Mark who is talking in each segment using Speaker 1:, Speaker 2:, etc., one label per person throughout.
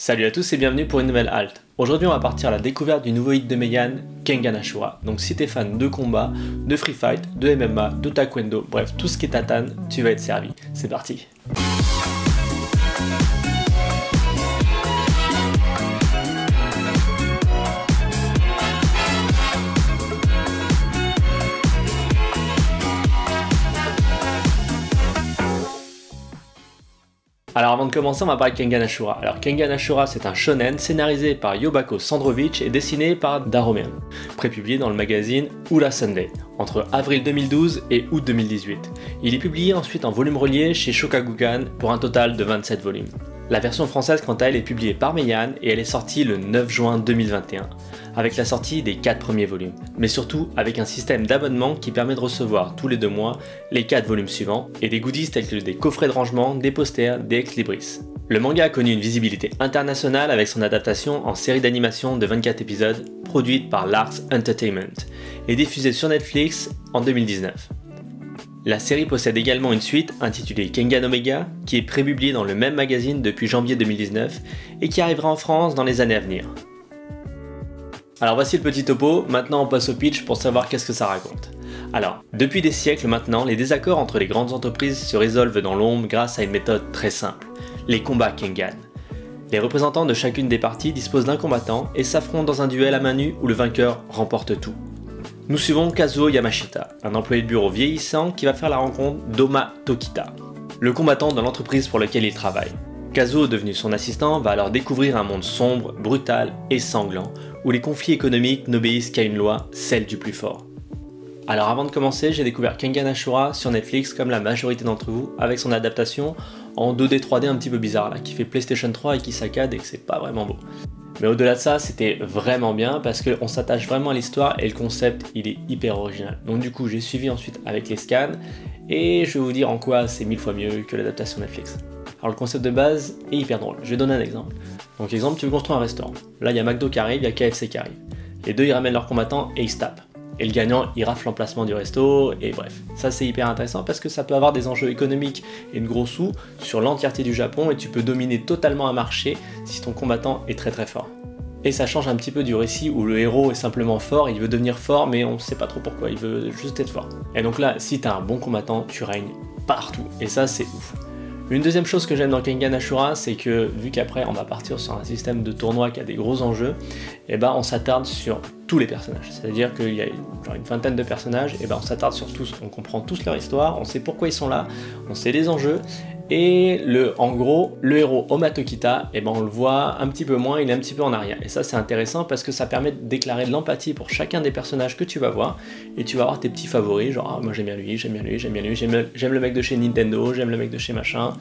Speaker 1: Salut à tous et bienvenue pour une nouvelle halte. Aujourd'hui on va partir à la découverte du nouveau hit de Meian, Kengan Ashura. Donc si t'es fan de combat, de free fight, de MMA, de taekwondo, bref tout ce qui est tatane, tu vas être servi. C'est parti. Alors avant de commencer, on va parler de Kengan Ashura. Alors Kengan Ashura, c'est un shonen scénarisé par Yobako Sandrovic et dessiné par Daromian, prépublié dans le magazine Ura Sunday, entre avril 2012 et août 2018. Il est publié ensuite en volume relié chez Shogakukan pour un total de 27 volumes. La version française quant à elle est publiée par Meian et elle est sortie le 9 juin 2021, avec la sortie des 4 premiers volumes, mais surtout avec un système d'abonnement qui permet de recevoir tous les 2 mois les 4 volumes suivants et des goodies tels que des coffrets de rangement, des posters, des ex-libris. Le manga a connu une visibilité internationale avec son adaptation en série d'animation de 24 épisodes produite par Lars Entertainment et diffusée sur Netflix en 2019. La série possède également une suite intitulée Kengan Omega qui est prépubliée dans le même magazine depuis janvier 2019 et qui arrivera en France dans les années à venir. Alors voici le petit topo, maintenant on passe au pitch pour savoir qu'est-ce que ça raconte. Alors, depuis des siècles maintenant, les désaccords entre les grandes entreprises se résolvent dans l'ombre grâce à une méthode très simple, les combats Kengan. Les représentants de chacune des parties disposent d'un combattant et s'affrontent dans un duel à main nue où le vainqueur remporte tout. Nous suivons Kazuo Yamashita, un employé de bureau vieillissant qui va faire la rencontre d'Oma Tokita, le combattant dans l'entreprise pour laquelle il travaille. Kazuo, devenu son assistant, va alors découvrir un monde sombre, brutal et sanglant, où les conflits économiques n'obéissent qu'à une loi, celle du plus fort. Alors avant de commencer, j'ai découvert Kengan Ashura sur Netflix comme la majorité d'entre vous, avec son adaptation en 2D 3D un petit peu bizarre là, qui fait PlayStation 3 et qui saccade et que c'est pas vraiment beau. Mais au-delà de ça, c'était vraiment bien parce qu'on s'attache vraiment à l'histoire et le concept il est hyper original. Donc du coup j'ai suivi ensuite avec les scans et je vais vous dire en quoi c'est 1000 fois mieux que l'adaptation Netflix. Alors le concept de base est hyper drôle, je vais donner un exemple. Donc exemple, tu veux construire un restaurant. Là il y a McDo qui arrive, il y a KFC qui arrive. Les deux ils ramènent leurs combattants et ils se tapent. Et le gagnant il rafle l'emplacement du resto et bref. Ça c'est hyper intéressant parce que ça peut avoir des enjeux économiques et de gros sous sur l'entièreté du Japon et tu peux dominer totalement un marché si ton combattant est très très fort. Et ça change un petit peu du récit où le héros est simplement fort, il veut devenir fort mais on ne sait pas trop pourquoi, il veut juste être fort. Et donc là, si t'as un bon combattant, tu règnes partout et ça c'est ouf. Une deuxième chose que j'aime dans Kengan Ashura, c'est que vu qu'après on va partir sur un système de tournoi qui a des gros enjeux, et ben on s'attarde sur tous les personnages. C'est-à-dire qu'il y a genre une vingtaine de personnages, et ben on s'attarde sur tous, on comprend tous leur histoire, on sait pourquoi ils sont là, on sait les enjeux, et en gros, le héros Oma Tokita, et ben on le voit un petit peu moins, il est un petit peu en arrière. Et ça c'est intéressant parce que ça permet de déclarer de l'empathie pour chacun des personnages que tu vas voir, et tu vas avoir tes petits favoris, genre ah, moi j'aime bien lui, j'aime bien lui, j'aime bien lui, j'aime le mec de chez Nintendo, j'aime le mec de chez machin.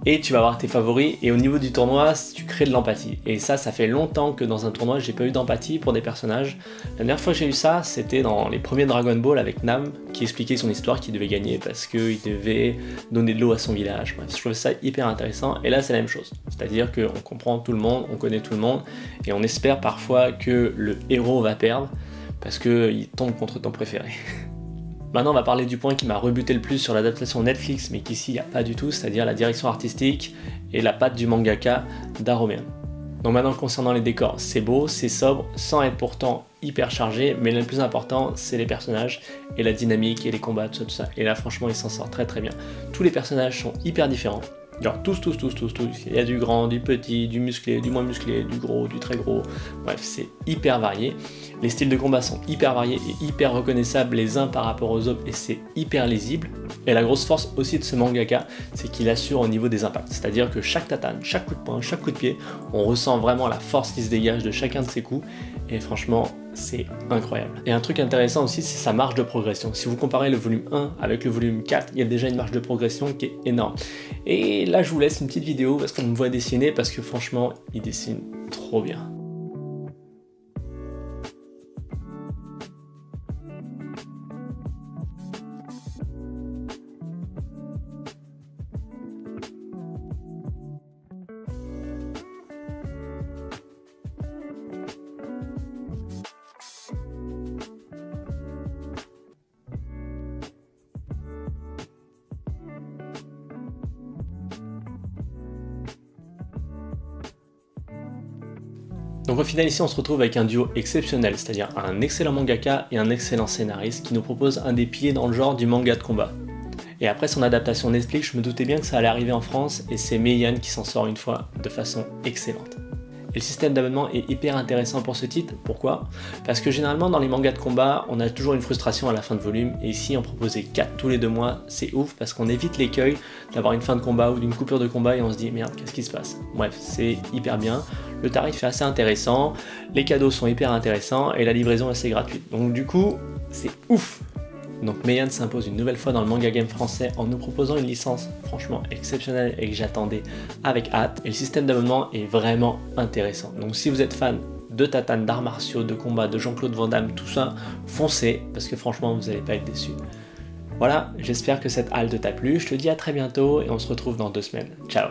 Speaker 1: Et tu vas avoir tes favoris, et au niveau du tournoi, tu crées de l'empathie. Et ça fait longtemps que dans un tournoi, j'ai pas eu d'empathie pour des personnages. La dernière fois que j'ai eu ça, c'était dans les premiers Dragon Ball avec Nam, qui expliquait son histoire, qui devait gagner parce qu'il devait donner de l'eau à son village. Bref, je trouve ça hyper intéressant, et là c'est la même chose. C'est-à-dire qu'on comprend tout le monde, on connaît tout le monde, et on espère parfois que le héros va perdre, parce qu'il tombe contre ton préféré. Maintenant on va parler du point qui m'a rebuté le plus sur l'adaptation Netflix, mais qu'ici il n'y a pas du tout, c'est-à-dire la direction artistique et la patte du mangaka Daromian. Donc maintenant concernant les décors, c'est beau, c'est sobre, sans être pourtant hyper chargé, mais le plus important c'est les personnages et la dynamique et les combats, tout ça. Et là franchement il s'en sort très très bien. Tous les personnages sont hyper différents. Genre tous, il y a du grand, du petit, du musclé, du moins musclé, du gros, du très gros, bref c'est hyper varié. Les styles de combat sont hyper variés et hyper reconnaissables les uns par rapport aux autres et c'est hyper lisible. Et la grosse force aussi de ce mangaka, c'est qu'il assure au niveau des impacts, c'est-à-dire que chaque tatane, chaque coup de poing, chaque coup de pied, on ressent vraiment la force qui se dégage de chacun de ses coups et franchement c'est incroyable. Et un truc intéressant aussi c'est sa marge de progression. Si vous comparez le volume 1 avec le volume 4, il y a déjà une marge de progression qui est énorme. Et là je vous laisse une petite vidéo parce qu'on me voit dessiner parce que franchement il dessine trop bien. Donc au final ici on se retrouve avec un duo exceptionnel, c'est-à-dire un excellent mangaka et un excellent scénariste qui nous propose un des piliers dans le genre du manga de combat. Et après son adaptation Netflix, je me doutais bien que ça allait arriver en France et c'est Meian qui s'en sort une fois de façon excellente. Et le système d'abonnement est hyper intéressant pour ce titre, pourquoi? Parce que généralement dans les mangas de combat, on a toujours une frustration à la fin de volume, et ici en proposer 4 tous les 2 mois, c'est ouf parce qu'on évite l'écueil d'avoir une fin de combat ou d'une coupure de combat et on se dit merde, qu'est-ce qui se passe? Bref, c'est hyper bien, le tarif est assez intéressant, les cadeaux sont hyper intéressants et la livraison est assez gratuite. Donc du coup, c'est ouf! Donc Meian s'impose une nouvelle fois dans le manga game français en nous proposant une licence franchement exceptionnelle et que j'attendais avec hâte. Et le système d'abonnement est vraiment intéressant. Donc si vous êtes fan de tatane, d'arts martiaux, de combat, de Jean-Claude Van Damme, tout ça, foncez parce que franchement vous n'allez pas être déçus. Voilà, j'espère que cette halte t'a plu. Je te dis à très bientôt et on se retrouve dans 2 semaines. Ciao!